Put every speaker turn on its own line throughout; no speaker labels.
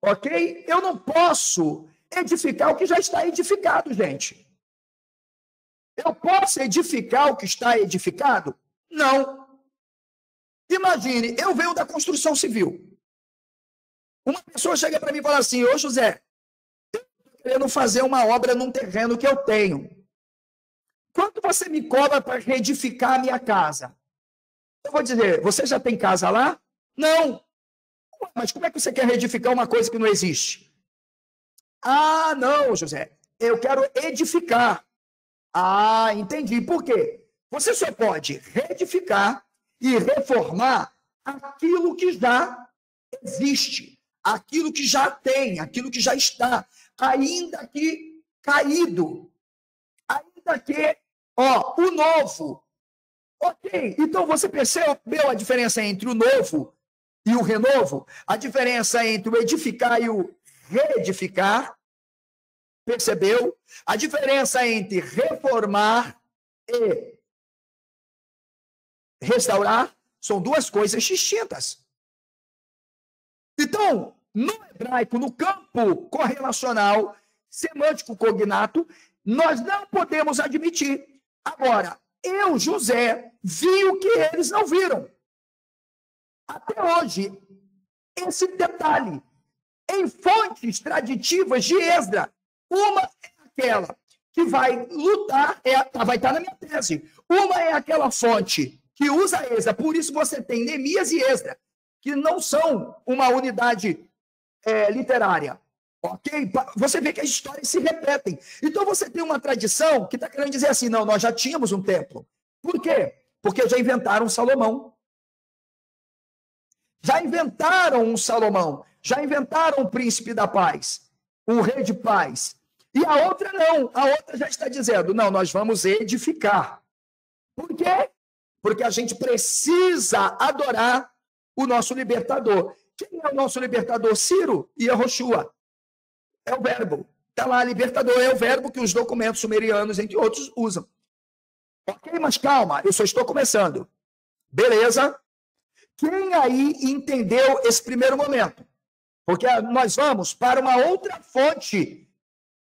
Ok? Eu não posso edificar o que já está edificado, gente. Eu posso edificar o que está edificado? Não. Imagine, eu venho da construção civil. Uma pessoa chega para mim e fala assim: ô José, eu estou querendo fazer uma obra num terreno que eu tenho. Quanto você me cobra para reedificar a minha casa? Eu vou dizer: você já tem casa lá? Não. Mas como é que você quer reedificar uma coisa que não existe? Ah, não, José, eu quero edificar. Ah, entendi. Por quê? Você só pode reedificar e reformar aquilo que já existe, aquilo que já tem, aquilo que já está, ainda que caído, ainda que, o novo. Ok, então você percebeu a diferença entre o novo e o renovo? A diferença entre o edificar e o reedificar? Percebeu? A diferença entre reformar e restaurar são duas coisas distintas. Então, no hebraico, no campo correlacional, semântico cognato, nós não podemos admitir. Agora, eu, José, vi o que eles não viram. Até hoje, esse detalhe, em fontes traditivas de Esdra, uma é aquela que vai lutar, vai estar na minha tese. Uma é aquela fonte que usa Esdra, por isso você tem Neemias e Esdra, que não são uma unidade literária. Ok? Você vê que as histórias se repetem. Então você tem uma tradição que está querendo dizer assim: não, nós já tínhamos um templo. Por quê? Porque já inventaram Salomão. Já inventaram um Salomão. Já inventaram o príncipe da paz, o rei de paz. E a outra não. A outra já está dizendo: não, nós vamos edificar. Por quê? Porque a gente precisa adorar o nosso libertador. Quem é o nosso libertador? Ciro e Yehoshua. É o verbo. Está lá, libertador é o verbo que os documentos sumerianos, entre outros, usam. Ok, mas calma, eu só estou começando. Beleza? Quem aí entendeu esse primeiro momento? Porque nós vamos para uma outra fonte,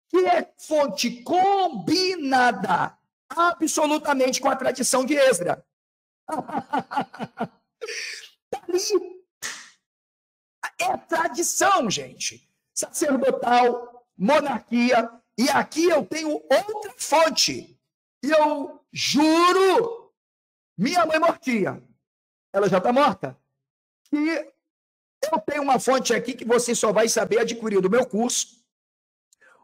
que é fonte combinada absolutamente com a tradição de Esdra. Está ali. É tradição, gente. Sacerdotal, monarquia, e aqui eu tenho outra fonte. E eu juro, minha mãe mortia. Ela já está morta. E eu tenho uma fonte aqui que você só vai saber adquirir do meu curso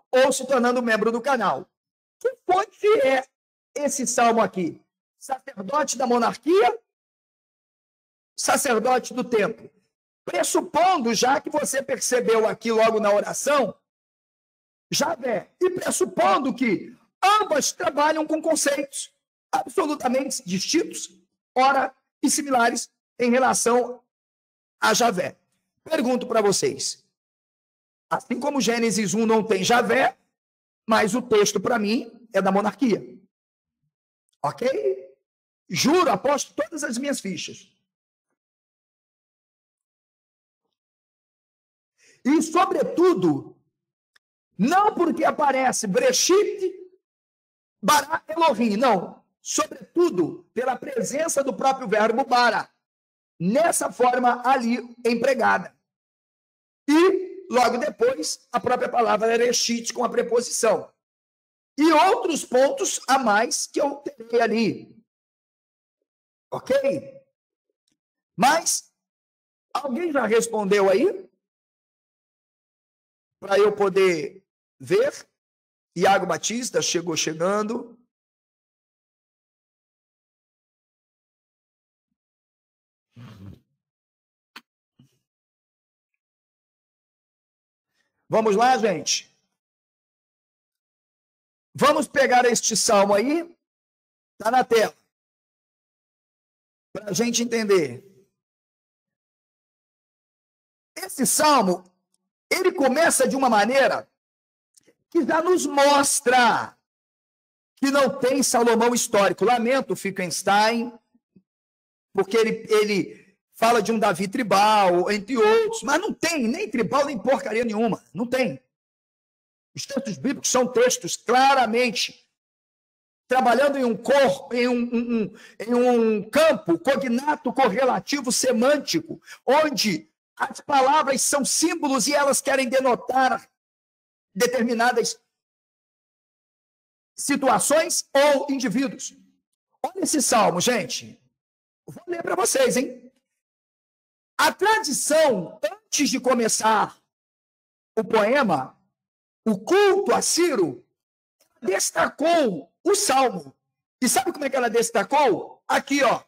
ou se tornando membro do canal. Que fonte é esse salmo aqui? Sacerdote da monarquia? Sacerdote do templo? Pressupondo, já que você percebeu aqui logo na oração, Javé, e pressupondo que ambas trabalham com conceitos absolutamente distintos, ora, e similares em relação a Javé. Pergunto para vocês, assim como Gênesis 1 não tem Javé, mas o texto para mim é da monarquia. Ok? Juro, aposto todas as minhas fichas. E, sobretudo, não porque aparece Breshit, Bara Elohim, não. Sobretudo, pela presença do próprio verbo bara, nessa forma ali empregada. E, logo depois, a própria palavra Reshit com a preposição. E outros pontos a mais que eu terei ali. Ok? Mas, alguém já respondeu aí? Para eu poder ver. Iago Batista chegando. Vamos lá, gente? Vamos pegar este salmo aí. Está na tela. Para a gente entender. Esse salmo, ele começa de uma maneira que já nos mostra que não tem Salomão histórico. Lamento, Finkelstein, porque ele fala de um Davi tribal, entre outros, mas não tem nem tribal, nem porcaria nenhuma. Não tem. Os textos bíblicos são textos claramente trabalhando em um campo cognato correlativo semântico, onde as palavras são símbolos e elas querem denotar determinadas situações ou indivíduos. Olha esse salmo, gente. Vou ler para vocês, hein? A tradição, antes de começar o poema, o culto a Ciro, destacou o salmo. E sabe como é que ela destacou? Aqui, ó.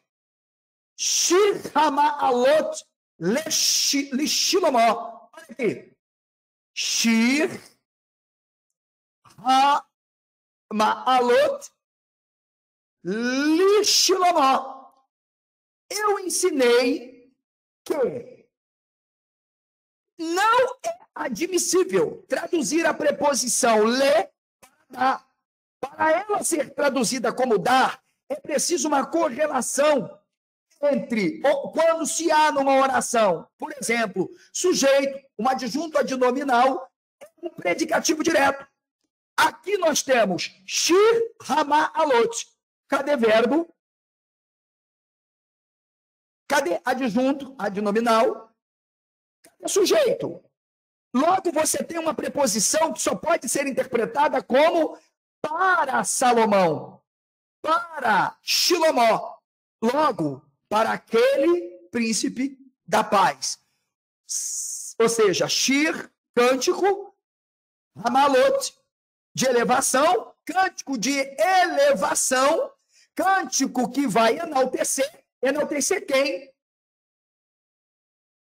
Shir Hama'alot Lishilomó. Olha aqui. Shir Hama'alot Lishilomó. Eu ensinei que não é admissível traduzir a preposição le para dar. Para ela ser traduzida como dar, é preciso uma correlação entre quando se há numa oração, por exemplo, sujeito, um adjunto adnominal, um predicativo direto. Aqui nós temos shir hama'alot. Cadê verbo? Cadê adjunto adnominal? Cadê sujeito? Logo, você tem uma preposição que só pode ser interpretada como para Salomão, para Shilomó, logo, para aquele príncipe da paz. Ou seja, Shir, cântico, Hamalot, de elevação, cântico de elevação, cântico que vai enaltecer. Enaltecer quem?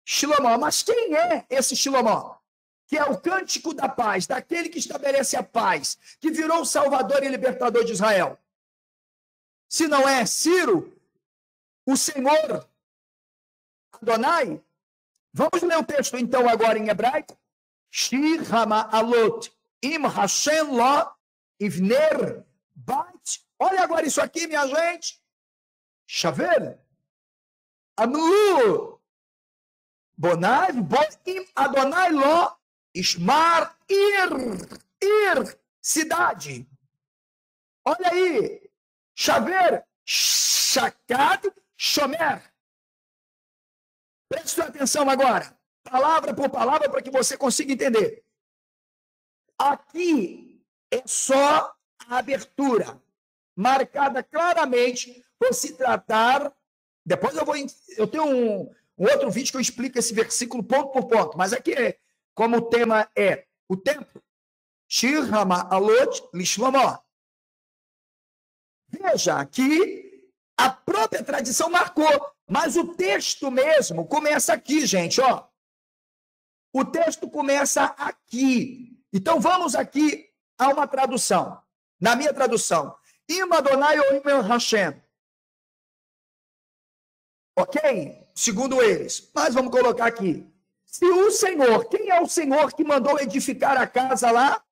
Shilomó. Mas quem é esse Shilomó? Que é o cântico da paz, daquele que estabelece a paz, que virou o salvador e libertador de Israel. Se não é Ciro, o Senhor Adonai, vamos ler o texto então agora em hebraico. Shir Hama'alot im Hashem lo ivner bait. Olha agora isso aqui, minha gente. Shaver. Amlu. Bonav, im Adonai lo Ismar ir, cidade. Olha aí. Chaver, Shakad, Shomer. Preste atenção agora. Palavra por palavra para que você consiga entender. Aqui é só a abertura, marcada claramente por se tratar. Depois eu tenho um outro vídeo que eu explico esse versículo ponto por ponto, mas aqui como o tema é o templo, Shir Hama'alot Lishlomo. Veja que a própria tradição marcou, mas o texto mesmo começa aqui, gente, ó. O texto começa aqui. Então vamos aqui a uma tradução. Na minha tradução, Im Adonai ou Im Hashem. Ok? Segundo eles. Mas vamos colocar aqui. Se o Senhor, quem é o Senhor que mandou edificar a casa lá?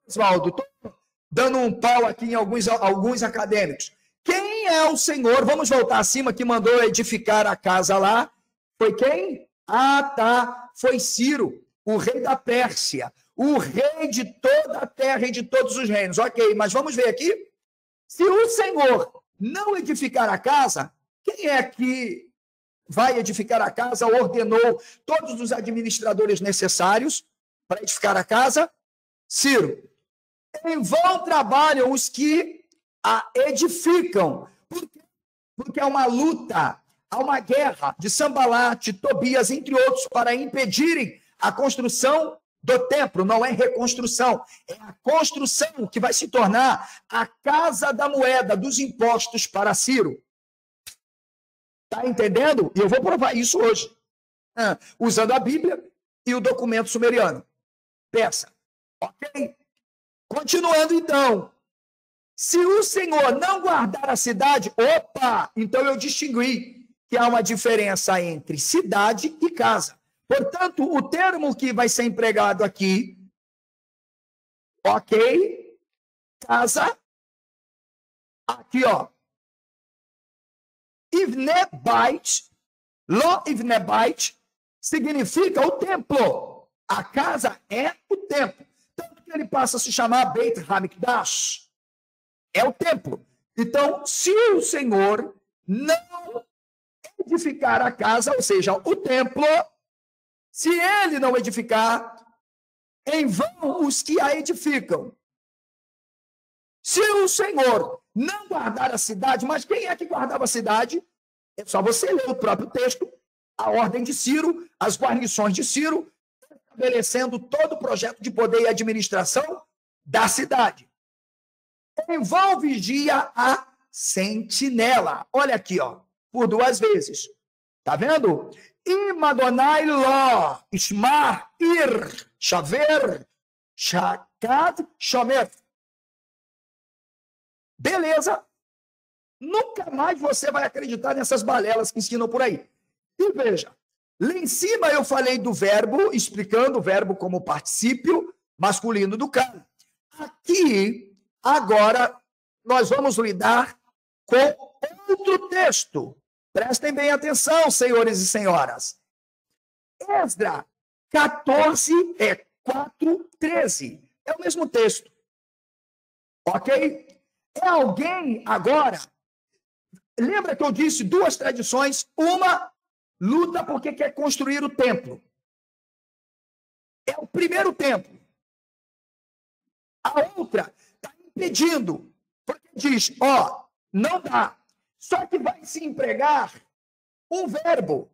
Oswaldo, estou dando um pau aqui em alguns acadêmicos. Quem é o Senhor? Vamos voltar acima, que mandou edificar a casa lá? Foi quem? Ah, tá. Foi Ciro, o rei da Pérsia, o rei de toda a terra e de todos os reinos. Ok, mas vamos ver aqui. Se o Senhor não edificar a casa, quem é que vai edificar a casa, ordenou todos os administradores necessários para edificar a casa? Ciro. Em vão trabalham os que a edificam. Porque há uma luta, há uma guerra de Sambalate, Tobias, entre outros, para impedirem a construção do templo. Não é reconstrução, é a construção que vai se tornar a casa da moeda, dos impostos para Ciro. Está entendendo? E eu vou provar isso hoje, usando a Bíblia e o documento sumeriano. Peça. Ok? Continuando, então. Se o Senhor não guardar a cidade, opa! Então eu distingui que há uma diferença entre cidade e casa. Portanto, o termo que vai ser empregado aqui, ok? Casa. Aqui, ó. Ivne bait, Lo Ivne Beit significa o templo. A casa é o templo. Tanto que ele passa a se chamar Beit Hamikdash. É o templo. Então, se o Senhor não edificar a casa, ou seja, o templo, se ele não edificar, em vão os que a edificam. Se o Senhor não guardar a cidade, mas quem é que guardava a cidade? É só você ler o próprio texto, a ordem de Ciro, as guarnições de Ciro, estabelecendo todo o projeto de poder e administração da cidade. Em vão vigia a sentinela. Olha aqui, ó, por 2 vezes. Tá vendo? Imadonai Ló, Ismar, Ir, Shaver, Shakad, Shomer. Beleza? Nunca mais você vai acreditar nessas balelas que ensinam por aí. E veja, lá em cima eu falei do verbo, explicando o verbo como particípio masculino do cara. Aqui, agora, nós vamos lidar com outro texto. Prestem bem atenção, senhores e senhoras. Esdra 14, 4:13. É o mesmo texto. Ok? É alguém agora. Lembra que eu disse 2 tradições? Uma luta porque quer construir o templo. É o primeiro templo. A outra está impedindo. Porque diz, ó, não dá. Só que vai se empregar um verbo.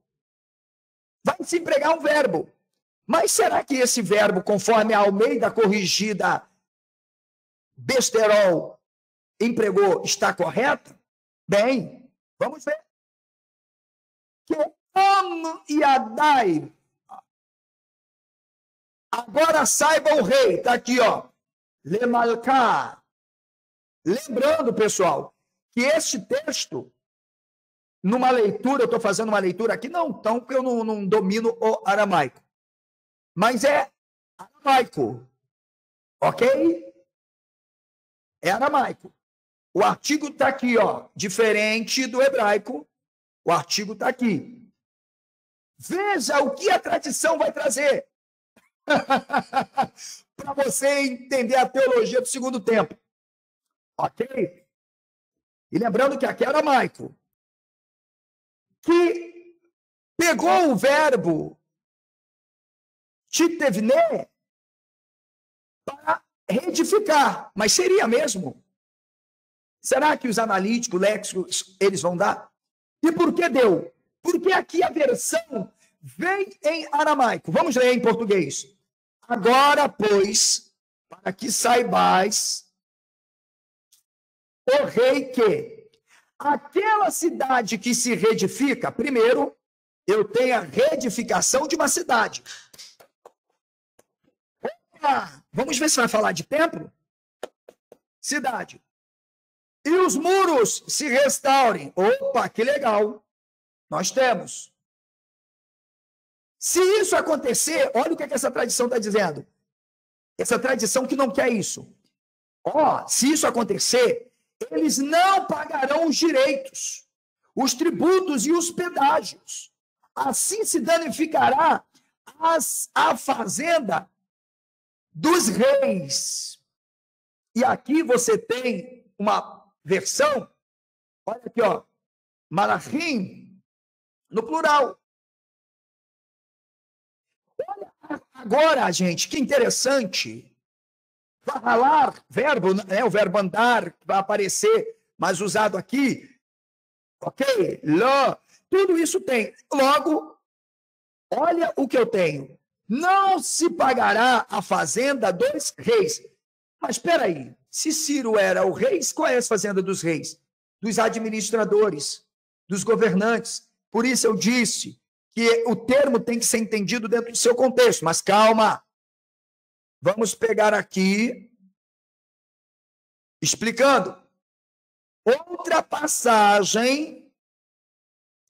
Vai se empregar um verbo. Mas será que esse verbo, conforme a Almeida corrigida Besterol empregou, está correto? Bem, vamos ver. Que Yadai. Agora saiba o rei, está aqui, ó. Lemalká. Lembrando, pessoal, que este texto, numa leitura, eu estou fazendo uma leitura aqui, não tão, porque eu não domino o aramaico. Mas é aramaico. Ok? É aramaico. O artigo está aqui, ó. Diferente do hebraico, o artigo está aqui. Veja o que a tradição vai trazer. Para você entender a teologia do segundo tempo. Ok? E lembrando que aqui é aramaico. Que pegou o verbo titevne para reedificar. Mas seria mesmo? Será que os analíticos, léxicos, eles vão dar? E por que deu? Porque aqui a versão vem em aramaico. Vamos ler em português. Agora, pois, para que saibais, o rei, que aquela cidade que se reedifica, primeiro, eu tenho a reedificação de uma cidade. Opa! Vamos ver se vai falar de templo? Cidade. E os muros se restaurem. Opa, que legal. Nós temos. Se isso acontecer, olha o que essa tradição está dizendo. Essa tradição que não quer isso. Ó, se isso acontecer, eles não pagarão os direitos, os tributos e os pedágios. Assim se danificará a fazenda dos reis. E aqui você tem uma versão, olha aqui, ó, Malachim, no plural. Olha agora, gente, que interessante. Falar, verbo, né, o verbo andar, que vai aparecer, mas usado aqui, ok? Lá, tudo isso tem. Logo, olha o que eu tenho. Não se pagará a fazenda dos reis. Mas espera aí, se Ciro era o rei, qual é a fazenda dos reis? Dos administradores, dos governantes. Por isso eu disse que o termo tem que ser entendido dentro do seu contexto. Mas calma, vamos pegar aqui, explicando. Outra passagem,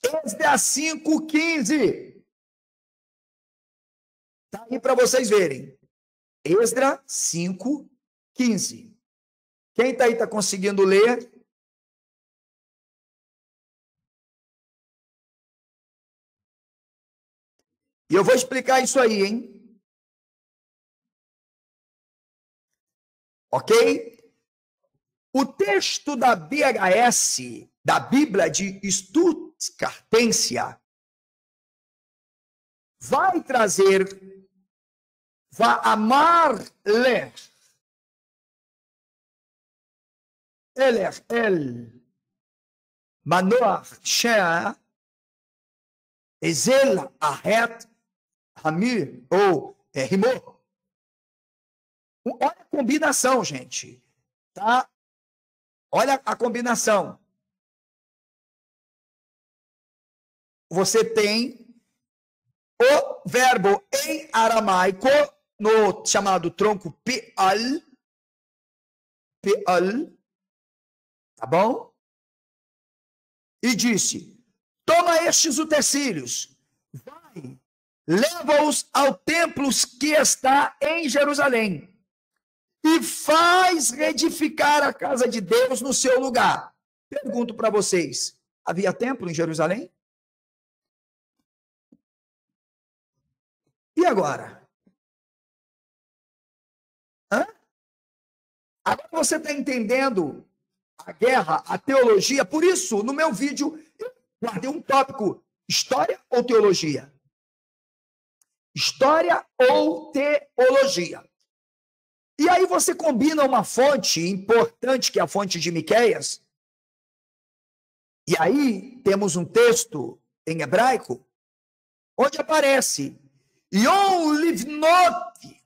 Esdras 5:15. Está aí para vocês verem. Esdras 5:15. Quem está aí está conseguindo ler? E eu vou explicar isso aí, hein? Ok? O texto da BHS, da Bíblia de Stuttgartensia, vai trazer, vai amar ler. El Manoach Shea Ezel Ahet Hamir ou Rimor. Olha a combinação, gente. Tá? Olha a combinação. Você tem o verbo em aramaico no chamado tronco pe'al, tá bom? E disse: toma estes utensílios, vai, leva-os ao templo que está em Jerusalém e faz reedificar a casa de Deus no seu lugar. Pergunto para vocês, havia templo em Jerusalém? E agora? Hã? Agora você está entendendo a guerra, a teologia. Por isso, no meu vídeo, eu guardei um tópico: história ou teologia? História ou teologia? E aí você combina uma fonte importante, que é a fonte de Miqueias, e aí temos um texto em hebraico, onde aparece Yom Livnot,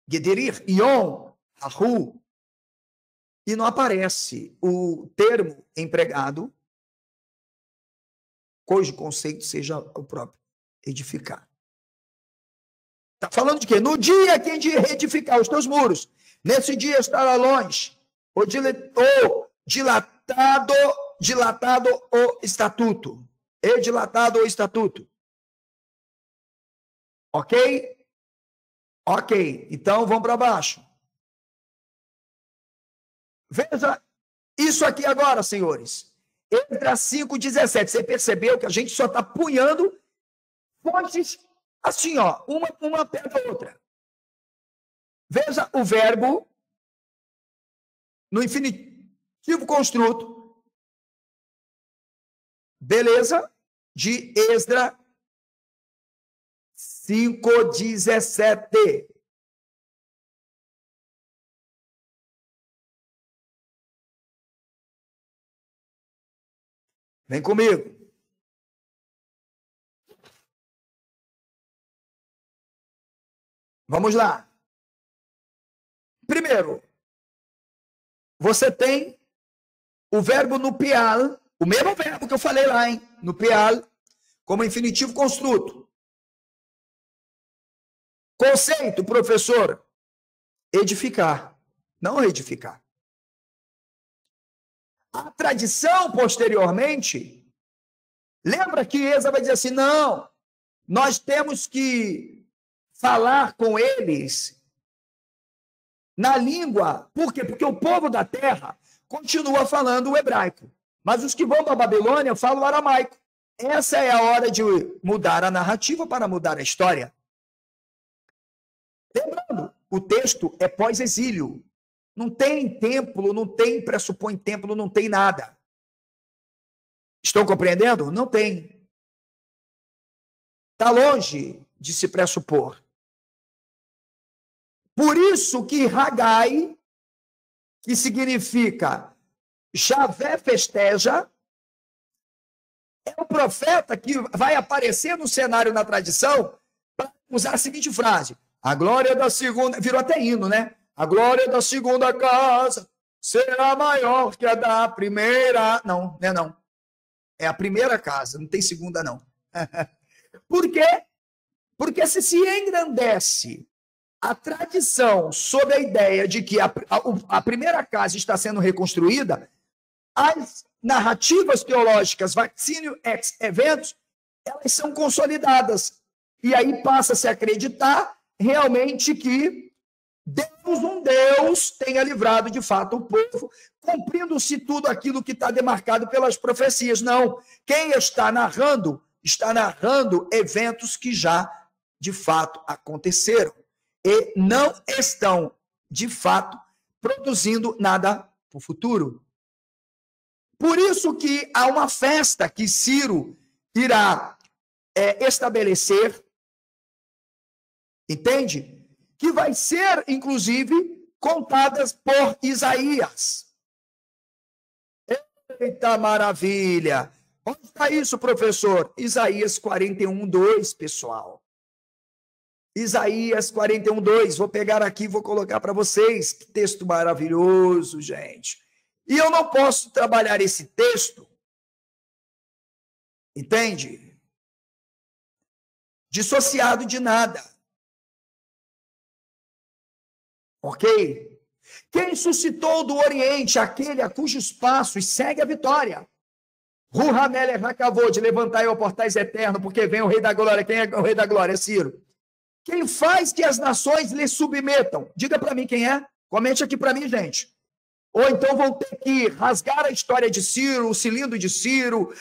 Gederir, Yom, Ahu, e não aparece o termo empregado, cujo conceito seja o próprio, edificar. Está falando de quê? No dia que de reedificar os teus muros, nesse dia estará longe, ou dilatado o estatuto. E dilatado o estatuto. Ok? Ok. Então, vamos para baixo. Veja isso aqui agora, senhores. Entra 5:17. Você percebeu que a gente só está punhando fontes assim, ó, uma perto da outra. Veja o verbo no infinitivo construto. Beleza? De Esdra 5:17. Vem comigo. Vamos lá. Primeiro, você tem o verbo no pial, o mesmo verbo que eu falei lá, hein? No pial, como infinitivo construto. Conceito, professor: edificar, não reedificar. A tradição, posteriormente, lembra que Esa vai dizer assim: não, nós temos que falar com eles na língua. Por quê? Porque o povo da terra continua falando o hebraico, mas os que vão para a Babilônia falam o aramaico. Essa é a hora de mudar a narrativa para mudar a história. Lembrando, o texto é pós-exílio. Não tem templo, não tem pressupõe templo, não tem nada. Estão compreendendo? Não tem. Está longe de se pressupor. Por isso que Hagai, que significa Javé festeja, é o profeta que vai aparecer no cenário na tradição para usar a seguinte frase: a glória da segunda, virou até hino, né? A glória da segunda casa será maior que a da primeira. Não, não é não. É a primeira casa, não tem segunda não. Por quê? Porque se engrandece a tradição sob a ideia de que a primeira casa está sendo reconstruída, as narrativas teológicas vaccinio ex eventos, elas são consolidadas. E aí passa-se a acreditar realmente que Deus, um Deus, tenha livrado de fato o povo, cumprindo-se tudo aquilo que está demarcado pelas profecias. Não. Quem está narrando está narrando eventos que já, de fato, aconteceram e não estão, de fato, produzindo nada para o futuro. Por isso que há uma festa que Ciro irá estabelecer, entende? Que vai ser, inclusive, contadas por Isaías. Eita maravilha! Onde está isso, professor? Isaías 41:2, pessoal. Isaías 41:2. Vou pegar aqui e vou colocar para vocês. Que texto maravilhoso, gente. E eu não posso trabalhar esse texto, entende? Dissociado de nada. Ok? Quem suscitou do Oriente aquele a cujos passos segue a vitória? Ruhamel acabou de levantar e portais eterno, porque vem o Rei da Glória. Quem é o Rei da Glória? Ciro. Quem faz que as nações lhe submetam? Diga para mim quem é. Comente aqui para mim, gente. Ou então vão ter que rasgar a história de Ciro, o cilindro de Ciro,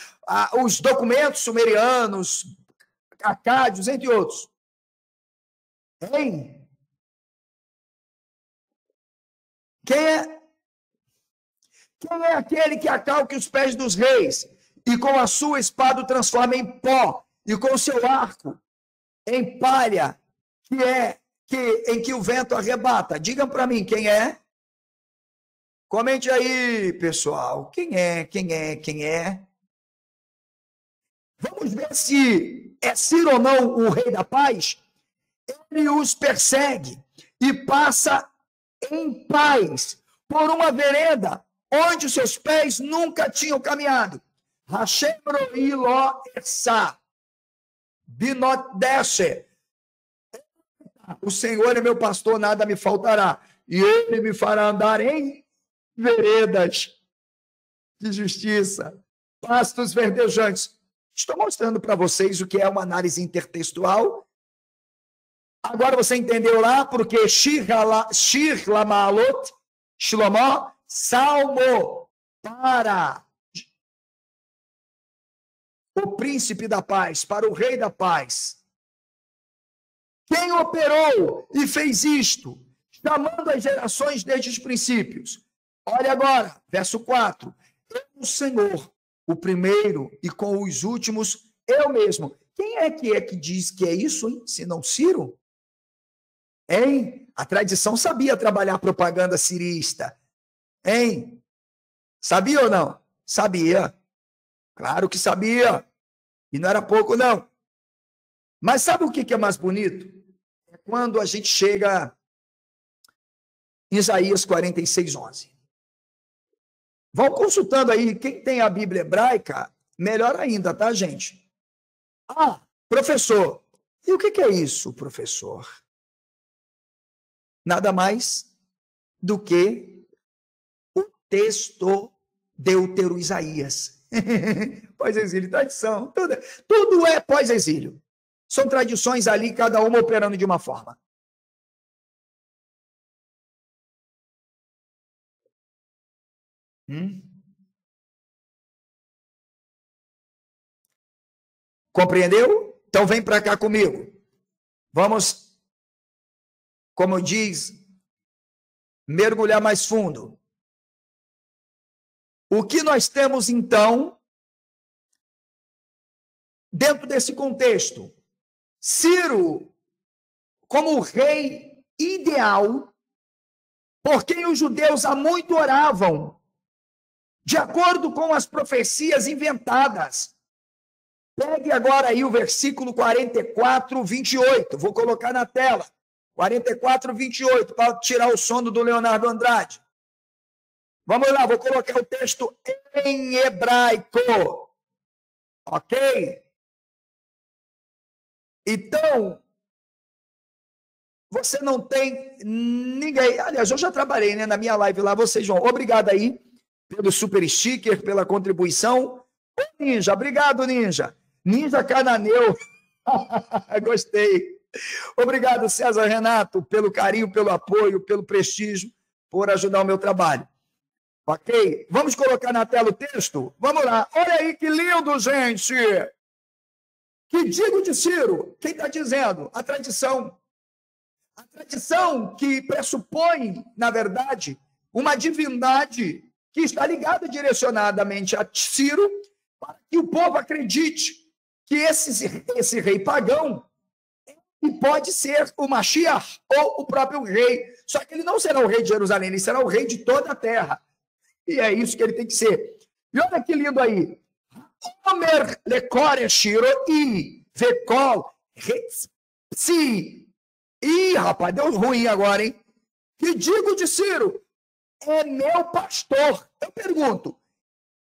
os documentos sumerianos, acádios, entre outros. Hein? Quem é aquele que acalca os pés dos reis e com a sua espada o transforma em pó e com o seu arco em palha, em que o vento arrebata? Digam para mim quem é. Comente aí, pessoal. Quem é? Vamos ver se é Ciro ou não o rei da paz. Ele os persegue e passa em paz por uma vereda onde os seus pés nunca tinham caminhado. Hashem ro'i lo essa, binot desce. O Senhor é meu pastor, nada me faltará. E ele me fará andar em veredas de justiça, pastos verdejantes. Estou mostrando para vocês o que é uma análise intertextual. Agora você entendeu lá porque Shir Lamalot, Shlomo, salmo para o príncipe da paz, para o rei da paz. Quem operou e fez isto, chamando as gerações desde os princípios? Olha agora, verso 4. Eu, o Senhor, o primeiro, e com os últimos, eu mesmo. Quem é que diz que é isso, hein? Se não Ciro? Hein? A tradição sabia trabalhar propaganda cirista. Hein? Sabia ou não? Sabia. Claro que sabia. E não era pouco, não. Mas sabe o que é mais bonito? É quando a gente chega em Isaías 46:11. Vão consultando aí, quem tem a Bíblia hebraica, melhor ainda, tá, gente? Professor, e o que é isso, professor? Nada mais do que o texto Deutero-Isaías. Pós-exílio, tradição, tudo é pós-exílio. São tradições ali, cada uma operando de uma forma. Compreendeu? Então vem para cá comigo. Vamos, como diz, mergulhar mais fundo. O que nós temos, então, dentro desse contexto? Ciro, como o rei ideal, por quem os judeus há muito oravam, de acordo com as profecias inventadas. Pegue agora aí o versículo 44:28. Vou colocar na tela. 44:28, para tirar o sono do Leonardo Andrade. Vamos lá, vou colocar o texto em hebraico. Ok? Então, você não tem ninguém. Aliás, eu já trabalhei, né, na minha live lá. Vocês vão. Obrigado aí pelo super sticker, pela contribuição. Ninja, obrigado, Ninja. Ninja Cananeu. Gostei. Obrigado, César Renato, pelo carinho, pelo apoio, pelo prestígio, por ajudar o meu trabalho. Ok? Vamos colocar na tela o texto? Vamos lá. Olha aí que lindo, gente! Que digo de Ciro? Quem está dizendo? A tradição. A tradição que pressupõe, na verdade, uma divindade que está ligada direcionadamente a Ciro, para que o povo acredite que esse rei pagão pode ser o Mashiach ou o próprio rei. Só que ele não será o rei de Jerusalém, ele será o rei de toda a terra. E é isso que ele tem que ser. E olha que lindo aí. Omer lekore shiro i vekol si. Ih, rapaz, deu ruim agora, hein? Que digo de Ciro? É meu pastor. Eu pergunto,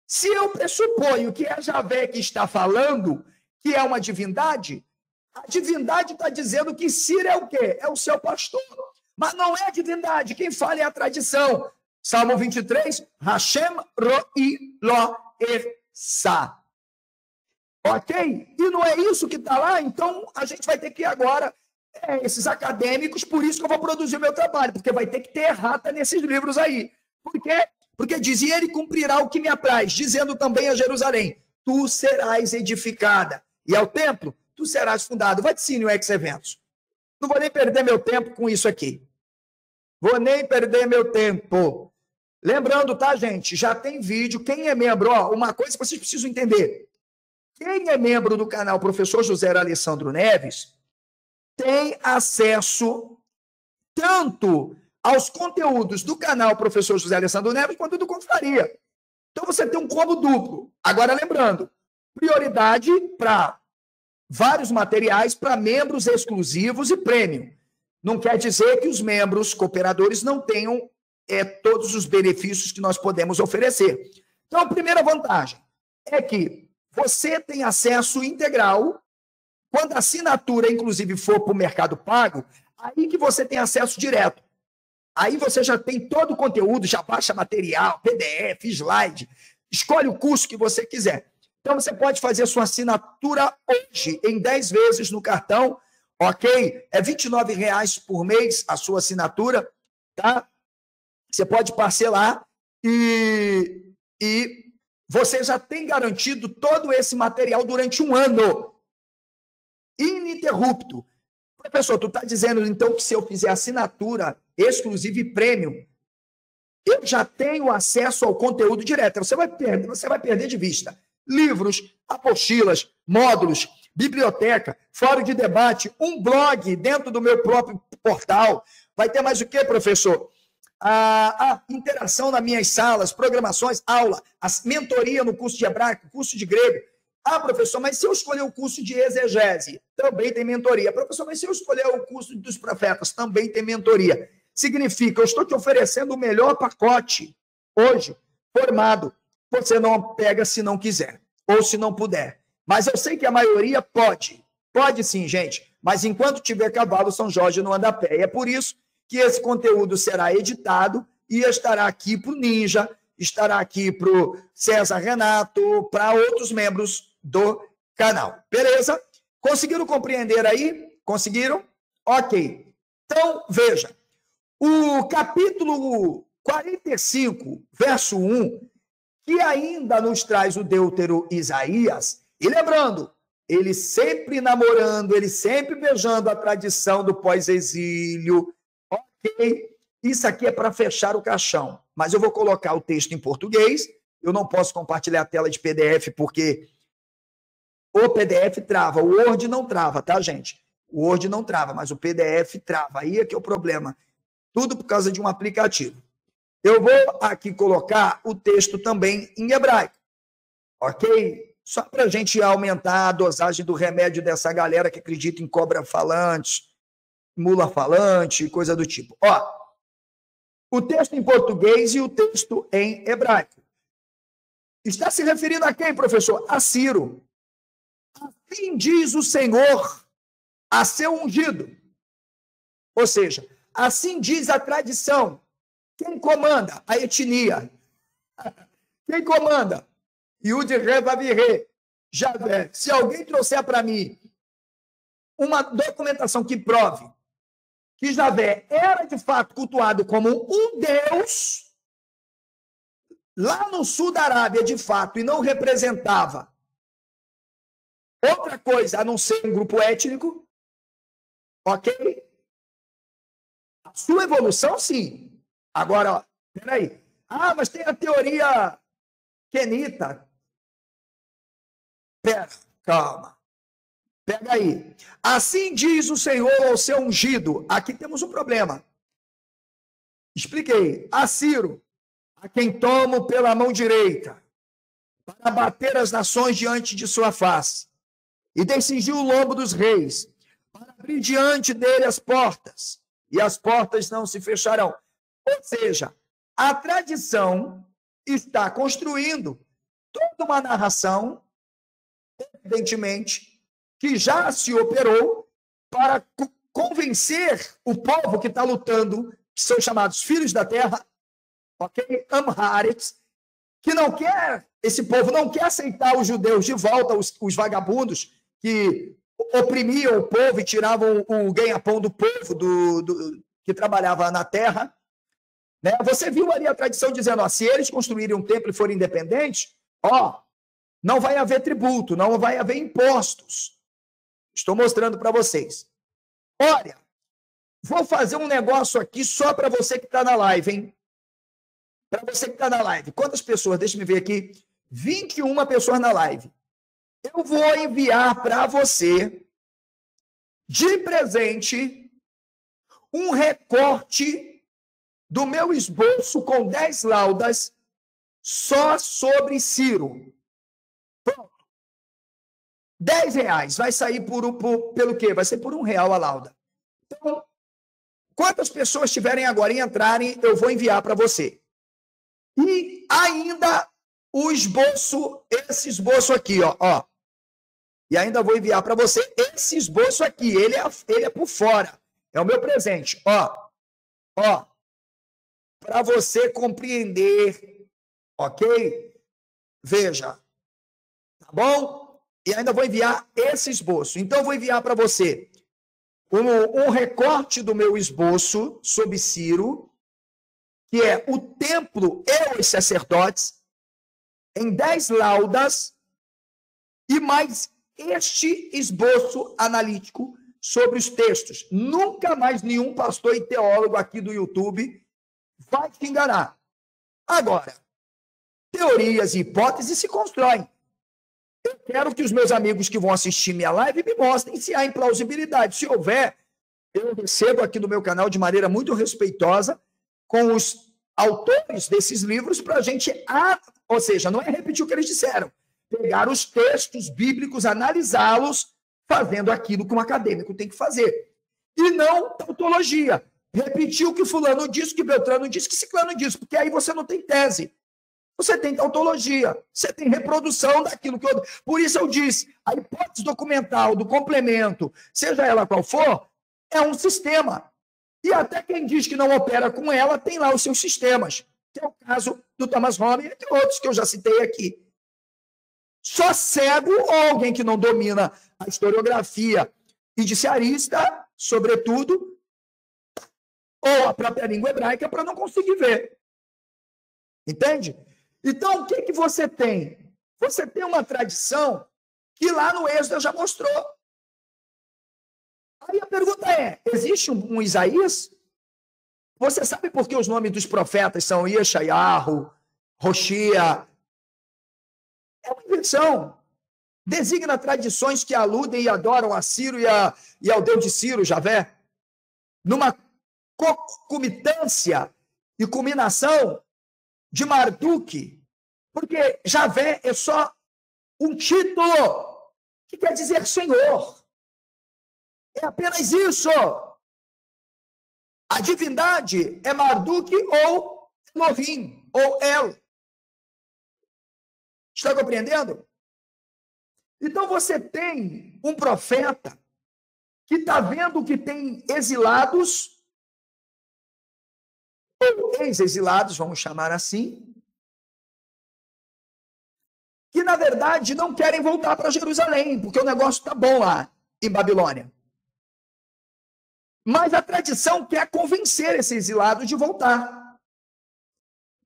se eu pressuponho que é Javé que está falando, que é uma divindade, a divindade está dizendo que Ciro é o quê? É o seu pastor. Mas não é a divindade, quem fala é a tradição. Salmo 23, Hashem ro'i lo ersa. Ok? E não é isso que está lá? Então a gente vai ter que agora, esses acadêmicos, por isso que eu vou produzir o meu trabalho, porque vai ter que ter errata nesses livros aí. Por quê? Porque diz, e ele cumprirá o que me apraz, dizendo também a Jerusalém, tu serás edificada, e ao templo, tu serás fundado. Vaticínio ex-eventos. Não vou nem perder meu tempo com isso aqui. Vou nem perder meu tempo. Lembrando, tá, gente? Já tem vídeo. Quem é membro, ó, uma coisa que vocês precisam entender. Quem é membro do canal Professor José Alessandro Neves tem acesso tanto aos conteúdos do canal Professor José Alessandro Neves quanto do Confraria. Então você tem um combo duplo. Agora, lembrando, prioridade para vários materiais para membros exclusivos e prêmio. Não quer dizer que os membros cooperadores não tenham todos os benefícios que nós podemos oferecer. Então, a primeira vantagem é que você tem acesso integral, quando a assinatura, inclusive, for para o Mercado Pago, aí que você tem acesso direto. Aí você já tem todo o conteúdo, já baixa material, PDF, slide, escolhe o curso que você quiser. Então, você pode fazer a sua assinatura hoje, em 10 vezes no cartão, ok? É R$ 29,00 por mês a sua assinatura, tá? Você pode parcelar e você já tem garantido todo esse material durante um ano, ininterrupto. Professor, tu está dizendo, então, que se eu fizer assinatura exclusiva e prêmio, eu já tenho acesso ao conteúdo direto. Você vai perder de vista livros, apostilas, módulos, biblioteca, fórum de debate, um blog dentro do meu próprio portal. Vai ter mais o quê, professor? A interação nas minhas salas, programações, aula, a mentoria no curso de hebraico, curso de grego. Ah, professor, mas se eu escolher o curso de exegese, também tem mentoria. Professor, mas se eu escolher o curso dos profetas, também tem mentoria. Significa, eu estou te oferecendo o melhor pacote hoje, formado. Você não pega se não quiser, ou se não puder. Mas eu sei que a maioria pode. Pode sim, gente. Mas enquanto tiver cavalo, São Jorge não anda a pé. E é por isso que esse conteúdo será editado e estará aqui para o Ninja, estará aqui para o César Renato, para outros membros do canal. Beleza? Conseguiram compreender aí? Conseguiram? Ok. Então, veja. O capítulo 45, verso 1, que ainda nos traz o Deutero Isaías, e lembrando, ele sempre namorando, ele sempre beijando a tradição do pós-exílio. Ok? Isso aqui é para fechar o caixão, mas eu vou colocar o texto em português, eu não posso compartilhar a tela de PDF, porque o PDF trava, o Word não trava, tá, gente? O Word não trava, mas o PDF trava, aí é que é o problema. Tudo por causa de um aplicativo. Eu vou aqui colocar o texto também em hebraico, ok? Só para a gente aumentar a dosagem do remédio dessa galera que acredita em cobra falante, mula falante, coisa do tipo. Ó, o texto em português e o texto em hebraico. Está se referindo a quem, professor? A Ciro. Assim diz o Senhor a seu ungido. Ou seja, assim diz a tradição. Quem comanda? A etnia. Quem comanda? Yud Revavirê. Javé. Se alguém trouxer para mim uma documentação que prove que Javé era de fato cultuado como um deus lá no sul da Arábia, de fato, e não representava outra coisa a não ser um grupo étnico, ok? A sua evolução, sim. Agora, peraí. Ah, mas tem a teoria quenita. Pera, calma. Pega aí. Assim diz o Senhor ao seu ungido. Aqui temos um problema. Expliquei. A Ciro, a quem tomo pela mão direita, para bater as nações diante de sua face, e decidiu o lombo dos reis, para abrir diante dele as portas, e as portas não se fecharão. Ou seja, a tradição está construindo toda uma narração, evidentemente, que já se operou para convencer o povo que está lutando, que são chamados filhos da terra, ok? Amharics, que não quer, esse povo não quer aceitar os judeus de volta, os vagabundos que oprimiam o povo e tiravam o ganha-pão do povo que trabalhava na terra. Né? Você viu ali a tradição dizendo, ó, se eles construírem um templo e forem independentes, ó, não vai haver tributo, não vai haver impostos. Estou mostrando para vocês. Olha, vou fazer um negócio aqui só para você que está na live, hein? Para você que está na live. Quantas pessoas? Deixa eu ver aqui. 21 pessoas na live. Eu vou enviar para você, de presente, um recorte do meu esboço com 10 laudas só sobre Ciro. Pronto. R$10. Vai sair pelo quê? Vai ser por R$1 a lauda. Então, quantas pessoas tiverem agora e entrarem, eu vou enviar para você. E ainda o esboço, esse esboço aqui, ó. E ainda vou enviar para você esse esboço aqui. Ele é por fora. É o meu presente. Ó. Para você compreender, ok? Veja. Tá bom? E ainda vou enviar esse esboço. Então, eu vou enviar para você um recorte do meu esboço sobre Ciro, que é o templo e os sacerdotes, em 10 laudas, e mais este esboço analítico sobre os textos. Nunca mais nenhum pastor e teólogo aqui do YouTube vai te enganar. Agora, teorias e hipóteses se constroem. Eu quero que os meus amigos que vão assistir minha live me mostrem se há implausibilidade. Se houver, eu recebo aqui no meu canal de maneira muito respeitosa com os autores desses livros para a gente, ou seja, não é repetir o que eles disseram, pegar os textos bíblicos, analisá-los, fazendo aquilo que um acadêmico tem que fazer. E não tautologia. Repetir o que fulano disse, que Beltrano disse, que ciclano disse, porque aí você não tem tese. Você tem tautologia, você tem reprodução daquilo que eu... Por isso eu disse, a hipótese documental do complemento, seja ela qual for, é um sistema. E até quem diz que não opera com ela tem lá os seus sistemas, que é o caso do Thomas Hobbes, entre outros que eu já citei aqui. Só cego ou alguém que não domina a historiografia indiciarista, sobretudo, ou a própria língua hebraica, para não conseguir ver. Entende? Então, o que você tem? Você tem uma tradição que lá no Êxodo já mostrou. Aí a pergunta é, existe um Isaías? Você sabe por que os nomes dos profetas são Yeshayahu, Roshia? É uma invenção. Designa tradições que aludem e adoram a Ciro e ao Deus de Ciro, Javé, numa concomitância e culminação de Marduk, porque Javé é só um título que quer dizer Senhor. É apenas isso. A divindade é Marduk ou Elohim, ou El. Está compreendendo? Então você tem um profeta que está vendo que tem exilados, ou ex-exilados, vamos chamar assim, que na verdade não querem voltar para Jerusalém, porque o negócio está bom lá em Babilônia. Mas a tradição quer convencer esse exilado de voltar.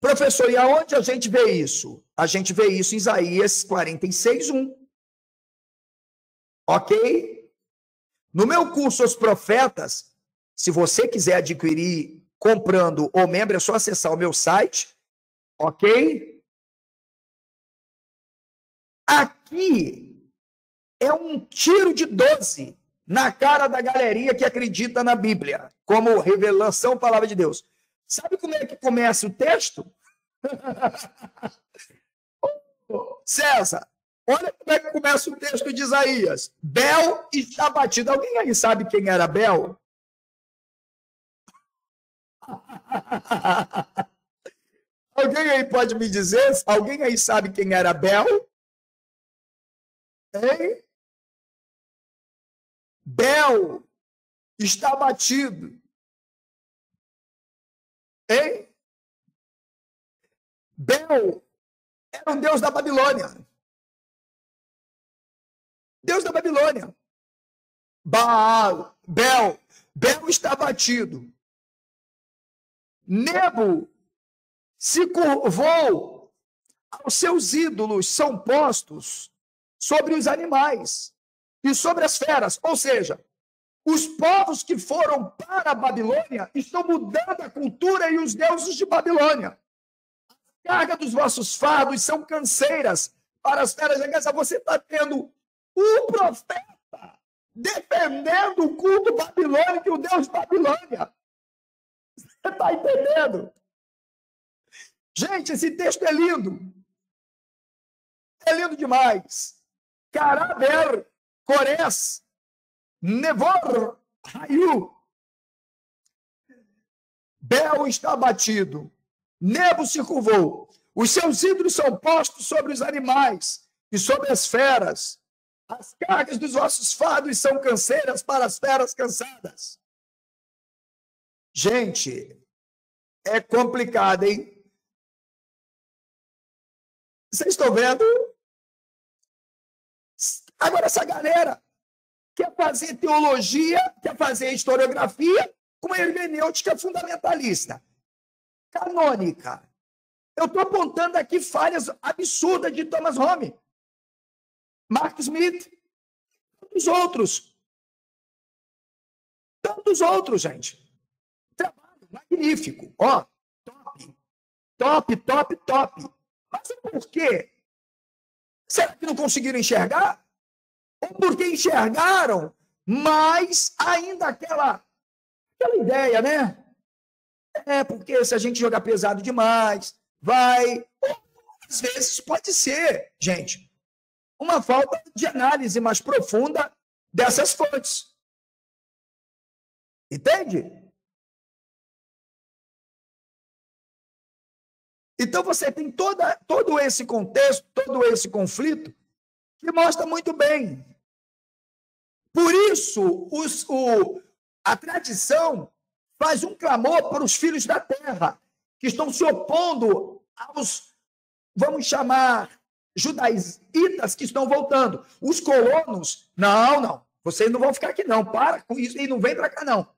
Professor, e aonde a gente vê isso? A gente vê isso em Isaías 46:1. Ok? No meu curso Os Profetas, se você quiser adquirir comprando ou membro, é só acessar o meu site. Ok? Aqui é um tiro de 12 na cara da galerinha que acredita na Bíblia, como revelação, palavra de Deus. Sabe como é que começa o texto? César, olha como é que começa o texto de Isaías. Bel está batido. Alguém aí sabe quem era Bel? Alguém aí pode me dizer? Alguém aí sabe quem era Bel? Hein? Bel está batido. Hein? Bel era um deus da Babilônia. Deus da Babilônia. Baal, Bel está batido. Nebo se curvou aos seus ídolos, são postos sobre os animais e sobre as feras. Ou seja, os povos que foram para a Babilônia estão mudando a cultura e os deuses de Babilônia. A carga dos vossos fardos são canseiras para as feras da casa. Você está tendo um profeta defendendo o culto babilônico e o Deus Babilônia. Você está entendendo? Gente, esse texto é lindo. É lindo demais. Caraber, Cores, Nevor, Rayu. Bel está abatido. Nebo se curvou. Os seus ídolos são postos sobre os animais e sobre as feras. As cargas dos vossos fardos são canseiras para as feras cansadas. Gente, é complicado, hein? Vocês estão vendo? Agora, essa galera quer fazer teologia, quer fazer historiografia com hermenêutica fundamentalista, canônica. Eu estou apontando aqui falhas absurdas de Thomas Homme, Mark Smith, tantos outros, gente. Trabalho magnífico, ó, top. Mas por quê? Será que não conseguiram enxergar? Ou porque enxergaram, mas ainda aquela ideia, né? É, porque se a gente jogar pesado demais, vai... Às vezes pode ser, gente, uma falta de análise mais profunda dessas fontes. Entende? Então você tem todo esse contexto, todo esse conflito, que mostra muito bem. Por isso, a tradição faz um clamor para os filhos da terra, que estão se opondo aos, vamos chamar, judaítas que estão voltando. Os colonos, não, vocês não vão ficar aqui não, para com isso e não vem para cá não.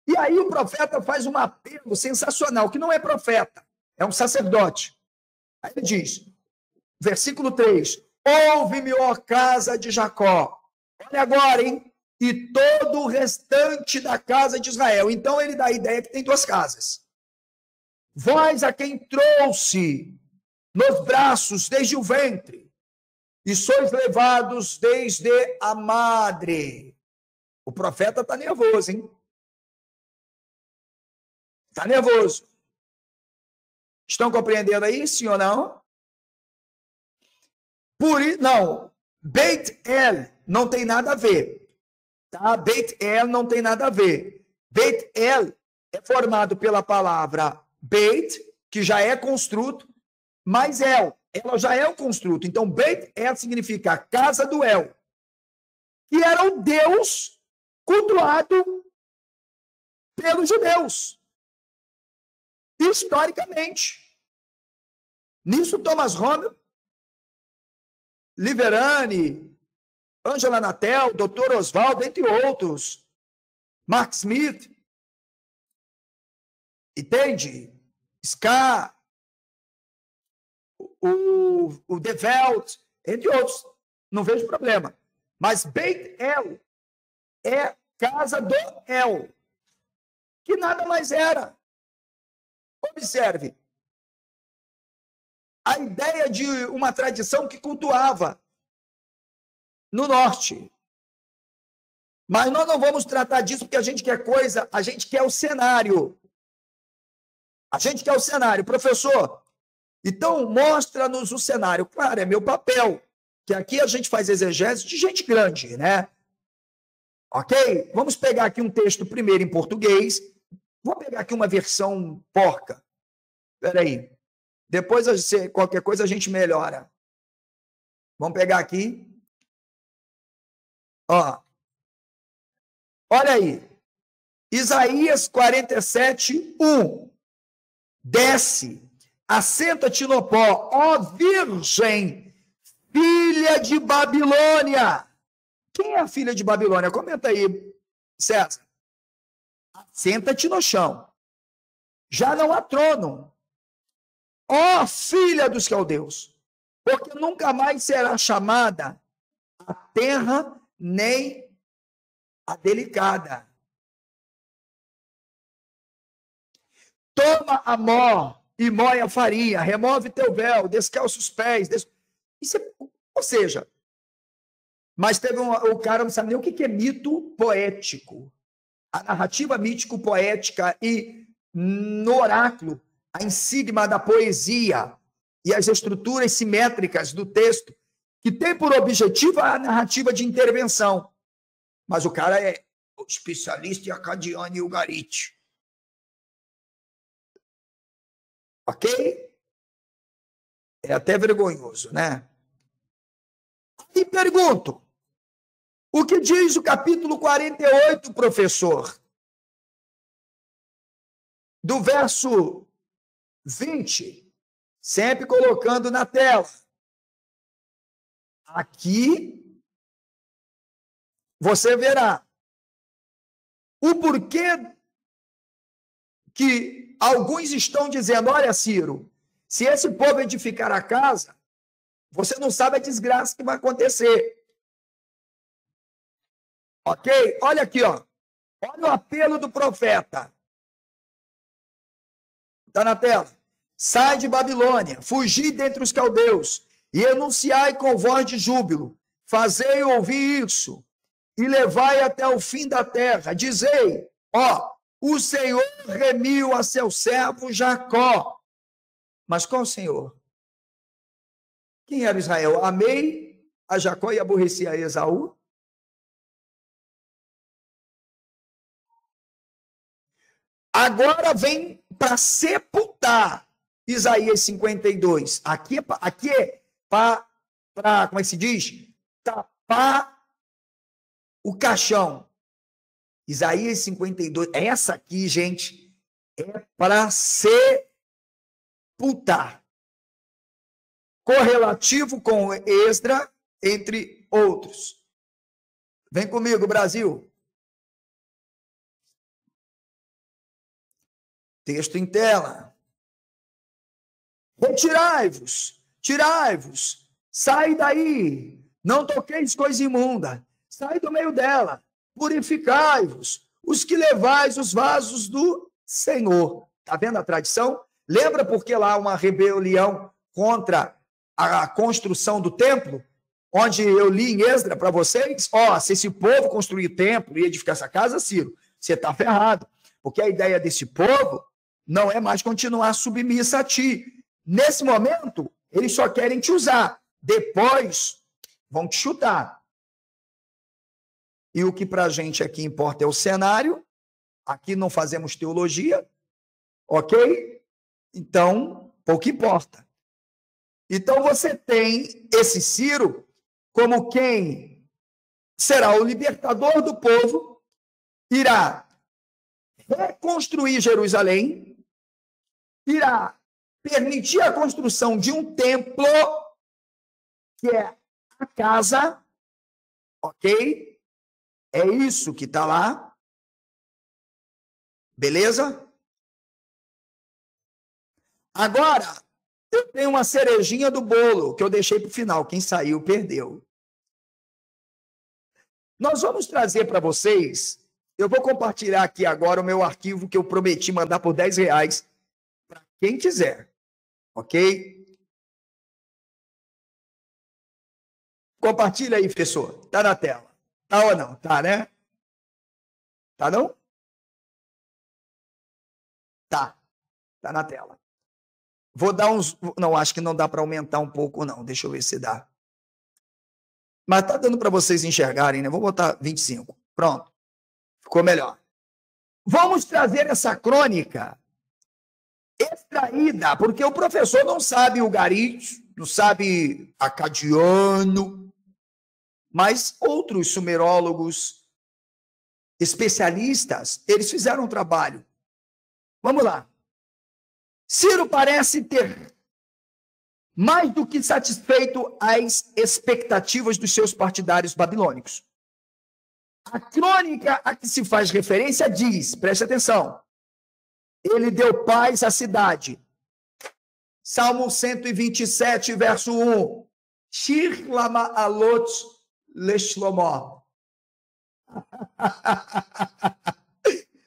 E aí o profeta faz um apelo sensacional, que não é profeta, é um sacerdote. Aí ele diz, versículo 3, ouve-me, ó casa de Jacó. Olha agora, hein? E todo o restante da casa de Israel. Então ele dá a ideia que tem duas casas. Vós a quem trouxe nos braços desde o ventre, e sois levados desde a madre. O profeta está nervoso, hein? Está nervoso. Estão compreendendo aí, sim ou não? Não, Beit El não tem nada a ver. Tá? Beit El não tem nada a ver. Beit El é formado pela palavra Beit, que já é construto, mais El, ela já é o construto. Então, Beit El significa a casa do El, que era o Deus cultuado pelos judeus, historicamente. Nisso, Thomas Homme, Liverani, Angela Natel, Dr. Oswaldo, entre outros, Mark Smith, entende? Ska, o De Welt, entre outros. Não vejo problema. Mas Beit El é casa do El, que nada mais era. Observe, a ideia de uma tradição que cultuava no norte. Mas nós não vamos tratar disso porque a gente quer coisa, a gente quer o cenário. A gente quer o cenário. Professor, então mostra-nos o cenário. Claro, é meu papel, que aqui a gente faz exegese de gente grande, né? Ok? Vamos pegar aqui um texto primeiro em português. Vou pegar aqui uma versão porca. Espera aí. Depois, qualquer coisa, a gente melhora. Vamos pegar aqui. Ó. Olha aí. Isaías 47, 1. Desce, assenta-te no pó, ó virgem, filha de Babilônia. Quem é a filha de Babilônia? Comenta aí, César. Assenta-te no chão. Já não há trono. Ó filha dos caldeus, porque nunca mais será chamada a terra nem a delicada. Toma a mó e moe a farinha, remove teu véu, descalça os pés. Isso é, ou seja, mas teve o cara não sabe nem o que é mito poético. A narrativa mítico-poética e no oráculo, a insígnia da poesia e as estruturas simétricas do texto, que tem por objetivo a narrativa de intervenção. Mas o cara é especialista em Acadiano e Ugarit. Ok? É até vergonhoso, né? E pergunto, o que diz o capítulo 48, professor? Do verso 20, sempre colocando na tela. Aqui, você verá o porquê que alguns estão dizendo, olha, Ciro, se esse povo edificar a casa, você não sabe a desgraça que vai acontecer. Ok? Olha aqui, ó. Olha o apelo do profeta. Está na tela. Sai de Babilônia, fugi dentre os caldeus, e anunciai com voz de júbilo. Fazei ouvir isso, e levai até o fim da terra. Dizei, ó, o Senhor remiu a seu servo Jacó. Mas qual o Senhor? Quem era Israel? Amei a Jacó e aborreci a Esaú? Agora vem para sepultar Isaías 52. Aqui é para, como é que se diz? Tapar o caixão. Isaías 52. Essa aqui, gente, é para sepultar. Correlativo com Esdra, entre outros. Vem comigo, Brasil. Texto em tela. Retirai-vos, tirai-vos, sai daí, não toqueis coisa imunda, sai do meio dela, purificai-vos, os que levais os vasos do Senhor. Está vendo a tradição? Lembra porque lá uma rebelião contra a construção do templo? Onde eu li em Esdra para vocês, ó, se esse povo construir templo e edificar essa casa, Ciro, você está ferrado. Porque a ideia desse povo não é mais continuar submissa a ti. Nesse momento, eles só querem te usar. Depois, vão te chutar. E o que para a gente aqui importa é o cenário. Aqui não fazemos teologia. Ok? Então, pouco importa. Então, você tem esse Ciro como quem será o libertador do povo, irá reconstruir Jerusalém, irá permitir a construção de um templo, que é a casa, ok? É isso que está lá. Beleza? Agora, eu tenho uma cerejinha do bolo, que eu deixei para o final. Quem saiu, perdeu. Nós vamos trazer para vocês, eu vou compartilhar aqui agora o meu arquivo que eu prometi mandar por R$10 para quem quiser, ok? Compartilha aí, professor. Tá na tela. Tá ou não? Tá, né? Tá não? Tá. Tá na tela. Vou dar uns... Não, acho que não dá para aumentar um pouco, não. Deixa eu ver se dá. Mas tá dando para vocês enxergarem, né? Vou botar 25. Pronto. Ficou melhor. Vamos trazer essa crônica extraída, porque o professor não sabe o garício, não sabe acadiano, mas outros sumerólogos, especialistas, eles fizeram um trabalho. Vamos lá. Ciro parece ter mais do que satisfeito as expectativas dos seus partidários babilônicos. A crônica a que se faz referência diz, preste atenção, ele deu paz à cidade. Salmo 127, verso 1. Shir lama alot leshlomo.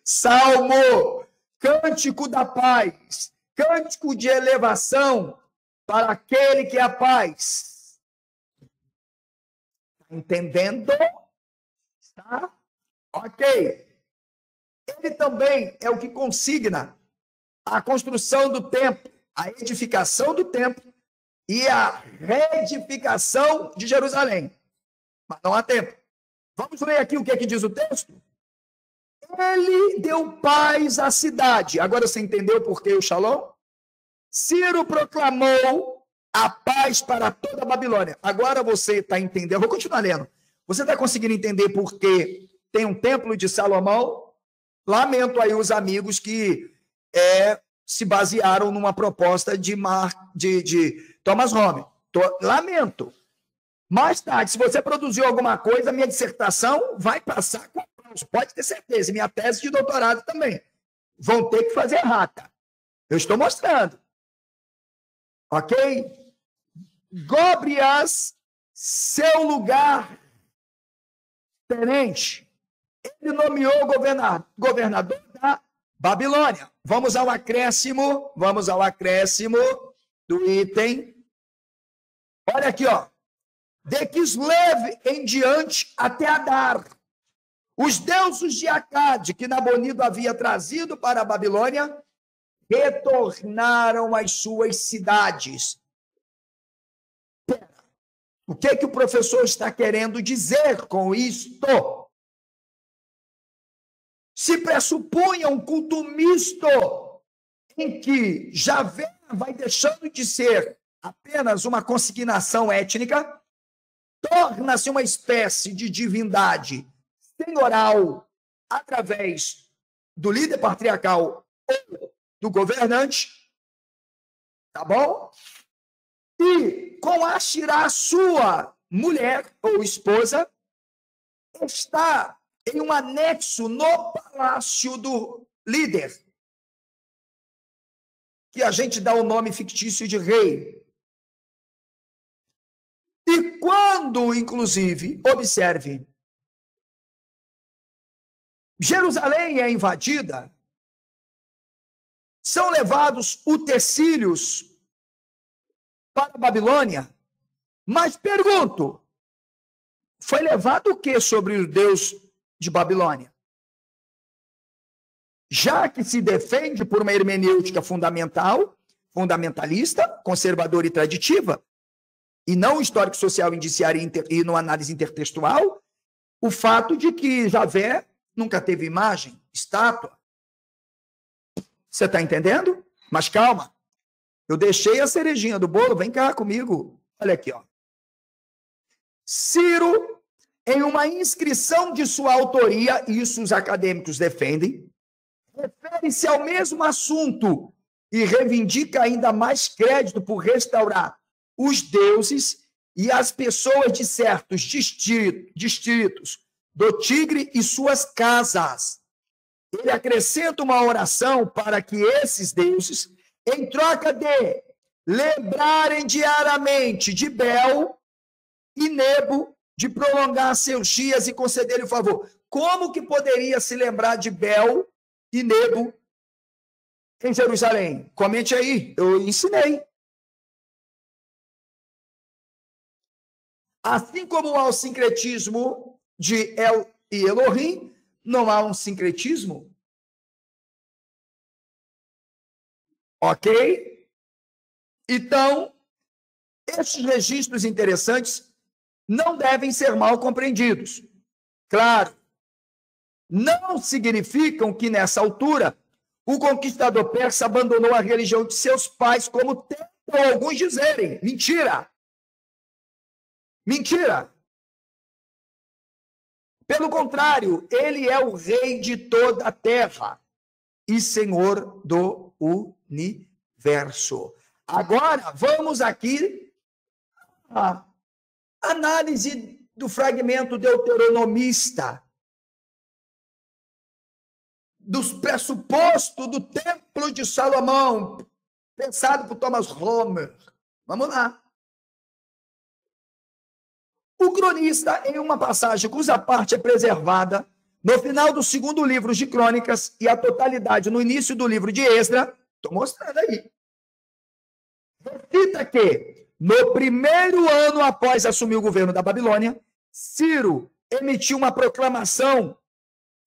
Salmo, cântico da paz, cântico de elevação para aquele que é a paz. Entendendo? Tá? Ok. Ele também é o que consigna a construção do templo, a edificação do templo e a reedificação de Jerusalém. Mas não há templo. Vamos ler aqui o que é que diz o texto? Ele deu paz à cidade. Agora você entendeu por que o Shalom? Ciro proclamou a paz para toda a Babilônia. Agora você está entendendo. Eu vou continuar lendo. Você está conseguindo entender por que tem um templo de Salomão? Lamento aí os amigos que se basearam numa proposta de Thomas Hobbes. Lamento. Mais tarde, se você produziu alguma coisa, minha dissertação vai passar com aplauso. Pode ter certeza. Minha tese de doutorado também. Vão ter que fazer errata. Eu estou mostrando. Ok? Gobrias, seu lugar tenente. Ele nomeou governador da Babilônia. Vamos ao acréscimo do item. Olha aqui, ó. De Kislev em diante até Adar. Os deuses de Acade, que Nabonido havia trazido para a Babilônia, retornaram às suas cidades. Pera, o que é que o professor está querendo dizer com isto? Se pressupunha um culto misto em que Javé vai deixando de ser apenas uma consignação étnica, torna-se uma espécie de divindade senhoral através do líder patriarcal ou do governante, tá bom? E com Ashirá, sua mulher ou esposa, está em um anexo no palácio do líder, que a gente dá o nome fictício de rei. E quando, inclusive, observe, Jerusalém é invadida, são levados utensílios para a Babilônia, mas pergunto, foi levado o que sobre o Deus de Babilônia? Já que se defende por uma hermenêutica fundamentalista, conservadora e traditiva, e não histórico-social, indiciária e no análise intertextual, o fato de que Javé nunca teve imagem, estátua. Você está entendendo? Mas calma, eu deixei a cerejinha do bolo, vem cá comigo. Olha aqui, ó. Ciro, em uma inscrição de sua autoria, isso os acadêmicos defendem, refere-se ao mesmo assunto e reivindica ainda mais crédito por restaurar os deuses e as pessoas de certos distritos do Tigre e suas casas. Ele acrescenta uma oração para que esses deuses, em troca de lembrarem diariamente de Bel e Nebo de prolongar seus dias e conceder-lhe o favor. Como que poderia se lembrar de Bel e Nebo em Jerusalém? Comente aí, eu ensinei. Assim como há o sincretismo de El e Elohim, não há um sincretismo. Ok? Então, estes registros interessantes não devem ser mal compreendidos. Claro, não significam que, nessa altura, o conquistador persa abandonou a religião de seus pais, como tentam alguns dizerem. Mentira! Mentira! Pelo contrário, ele é o rei de toda a terra e senhor do universo. Agora, vamos aqui à análise do fragmento deuteronomista, dos pressupostos do Templo de Salomão, pensado por Thomas Homer. Vamos lá. O cronista, em uma passagem cuja parte é preservada no final do segundo livro de Crônicas e a totalidade no início do livro de Esdra, estou mostrando aí, recita que, no primeiro ano após assumir o governo da Babilônia, Ciro emitiu uma proclamação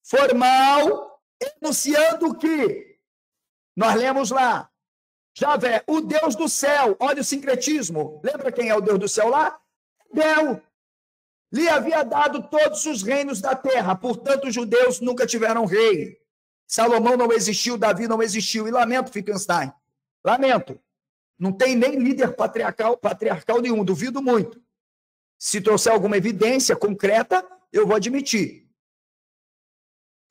formal enunciando que, nós lemos lá, Javé, o Deus do céu, olha o sincretismo, lembra quem é o Deus do céu lá? Bel. Lhe havia dado todos os reinos da terra, portanto os judeus nunca tiveram rei. Salomão não existiu, Davi não existiu, e lamento, Wittgenstein, lamento. Não tem nem líder patriarcal nenhum, duvido muito. Se trouxer alguma evidência concreta, eu vou admitir.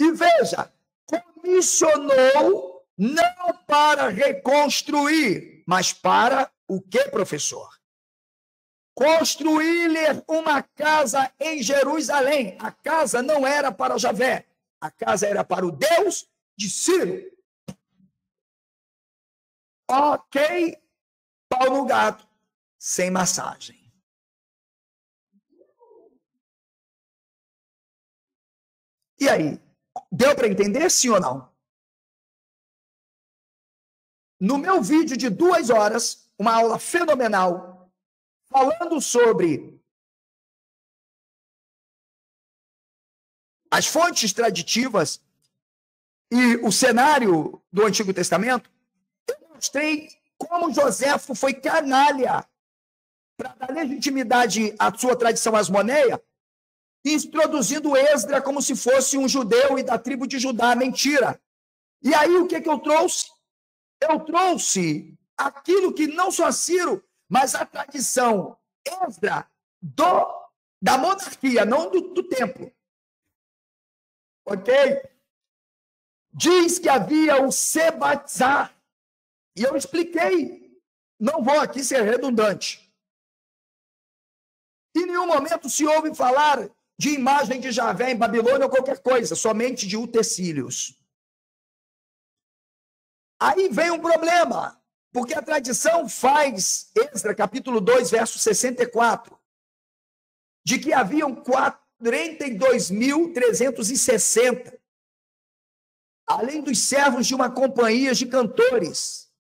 E veja, comissionou não para reconstruir, mas para o quê, professor? Construir-lhe uma casa em Jerusalém. A casa não era para Javé, a casa era para o Deus de Ciro. Ok, pau no gato, sem massagem. E aí, deu para entender, sim ou não? No meu vídeo de 2 horas, uma aula fenomenal, falando sobre as fontes traditivas e o cenário do Antigo Testamento, eu mostrei como Joséfo foi canalha para dar legitimidade à sua tradição asmoneia, introduzindo Esdra como se fosse um judeu e da tribo de Judá. Mentira. E aí o que eu trouxe? Eu trouxe aquilo que não só Ciro, mas a tradição Esdra da monarquia, não do templo. Ok? Diz que havia o Sebatzar. E eu expliquei. Não vou aqui ser redundante. Em nenhum momento se ouve falar de imagem de Javé em Babilônia ou qualquer coisa, somente de utensílios. Aí vem um problema. Porque a tradição faz, Esdra, capítulo 2, verso 64, de que haviam 42.360, além dos servos de uma companhia de cantores.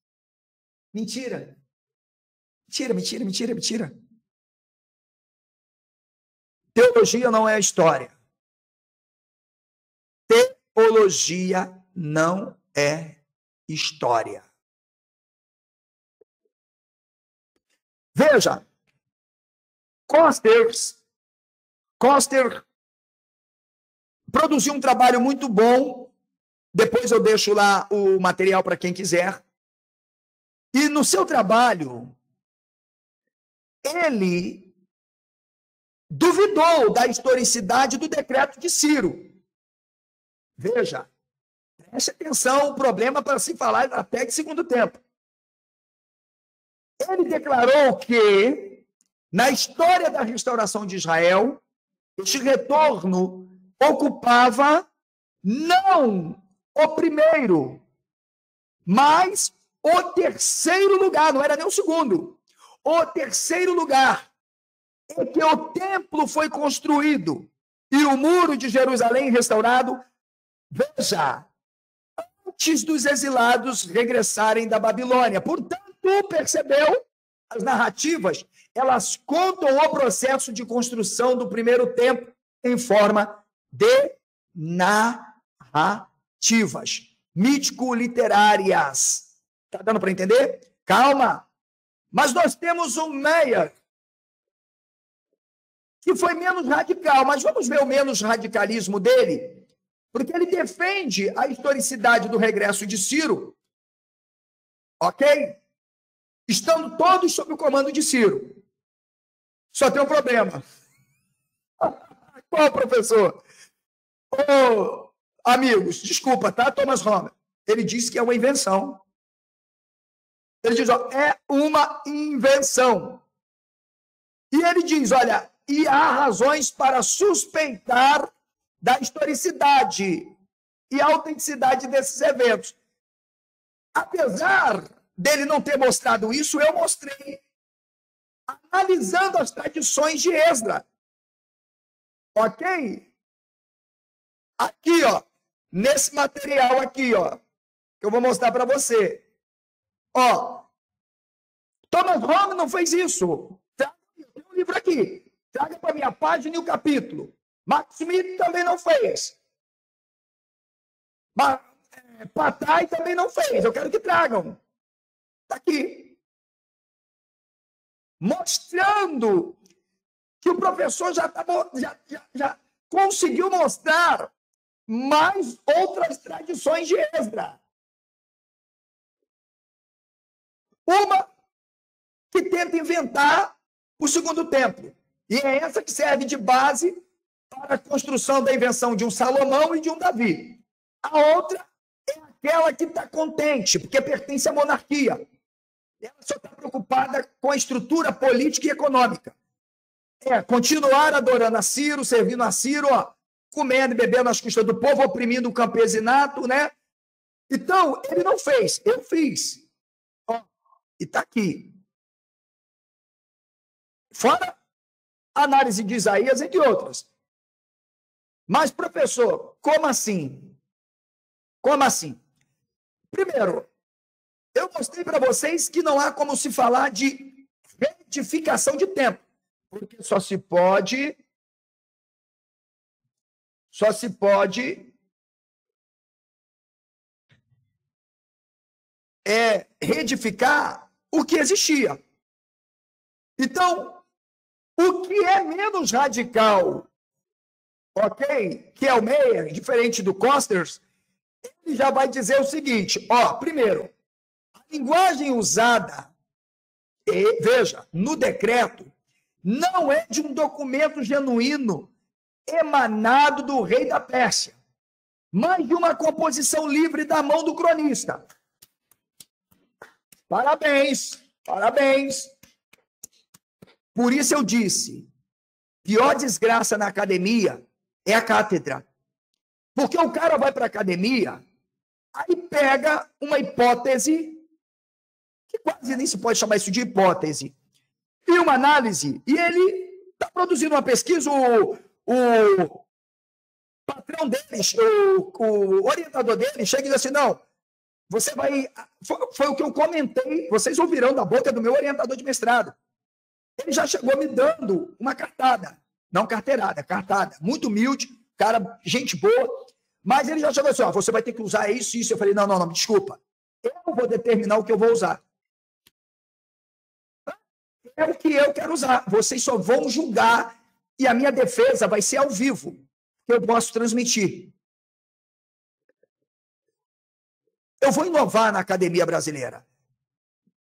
Mentira. Mentira, mentira, mentira, mentira. Teologia não é história. Teologia não é história. Veja, Coster produziu um trabalho muito bom, depois eu deixo lá o material para quem quiser, e no seu trabalho, ele duvidou da historicidade do decreto de Ciro. Veja, preste atenção, o problema para se falar até de segundo tempo. Ele declarou que, na história da restauração de Israel, este retorno ocupava não o primeiro, mas o terceiro lugar, não era nem o segundo. O terceiro lugar. é que o templo foi construído e o muro de Jerusalém restaurado, veja, antes dos exilados regressarem da Babilônia. Portanto, percebeu? As narrativas, elas contam o processo de construção do primeiro templo em forma de narrativas mítico-literárias. Está dando para entender? Calma. Mas nós temos um Meyer, que foi menos radical, mas vamos ver o menos radicalismo dele, porque ele defende a historicidade do regresso de Ciro, ok? Estando todos sob o comando de Ciro. Só tem um problema. Qual, professor? Oh, amigos, desculpa, tá, Thomas Homer? Ele disse que é uma invenção. Ele diz, ó, é uma invenção. E ele diz, olha, e há razões para suspeitar da historicidade e autenticidade desses eventos. Apesar dele não ter mostrado isso, eu mostrei, analisando as tradições de Esdras. Ok? Aqui, ó, nesse material aqui, ó, que eu vou mostrar para você. Ó, Thomas Homer não fez isso. Tem um livro aqui. Traga para minha página e o capítulo. Max Smith também não fez. Patai também não fez. Eu quero que tragam. Está aqui. Mostrando que o professor já conseguiu mostrar mais outras tradições de Esdras. Uma que tenta inventar o segundo templo. E é essa que serve de base para a construção da invenção de um Salomão e de um Davi. A outra é aquela que está contente, porque pertence à monarquia. Ela só está preocupada com a estrutura política e econômica. É continuar adorando a Ciro, servindo a Ciro, ó, comendo e bebendo às custas do povo, oprimindo o campesinato, né? Então, ele não fez, eu fiz. Ó, e está aqui. Fora a análise de Isaías, entre outras. Mas, professor, como assim? Como assim? Primeiro, eu mostrei para vocês que não há como se falar de retificação de tempo, porque só se pode reedificar o que existia. Então, o que é menos radical, ok? Que é o Meyer, diferente do Costers, ele já vai dizer o seguinte, ó, primeiro, a linguagem usada, veja, no decreto, não é de um documento genuíno emanado do rei da Pérsia, mas de uma composição livre da mão do cronista. Parabéns, parabéns. Por isso eu disse, pior desgraça na academia é a cátedra. Porque o cara vai para a academia, aí pega uma hipótese, que quase nem se pode chamar isso de hipótese, e uma análise, e ele está produzindo uma pesquisa, o patrão dele, o orientador dele, chega e diz assim, não, você vai... Foi o que eu comentei, vocês ouvirão da boca do meu orientador de mestrado. Ele já chegou me dando uma cartada, não carteirada, cartada, muito humilde, cara, gente boa, mas ele já chegou assim, ó, você vai ter que usar isso e isso. Eu falei, não, me desculpa, eu vou determinar o que eu vou usar. É o que eu quero usar, vocês só vão julgar e a minha defesa vai ser ao vivo, que eu posso transmitir. Eu vou inovar na academia brasileira,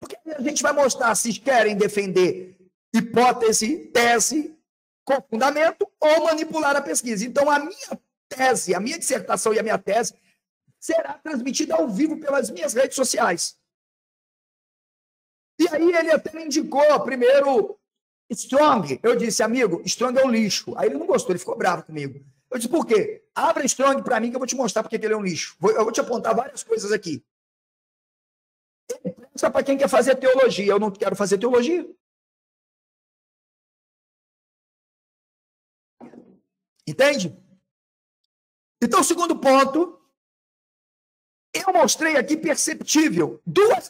porque a gente vai mostrar se querem defender hipótese, tese, com fundamento ou manipular a pesquisa. Então, a minha tese, a minha dissertação e a minha tese será transmitida ao vivo pelas minhas redes sociais. E aí ele até me indicou, primeiro, Strong. Eu disse, amigo, Strong é um lixo. Aí ele não gostou, ele ficou bravo comigo. Eu disse, por quê? Abra Strong para mim que eu vou te mostrar porque ele é um lixo. Eu vou te apontar várias coisas aqui. Ele pensa para quem quer fazer teologia. Eu não quero fazer teologia. Entende? Então, segundo ponto, eu mostrei aqui perceptível duas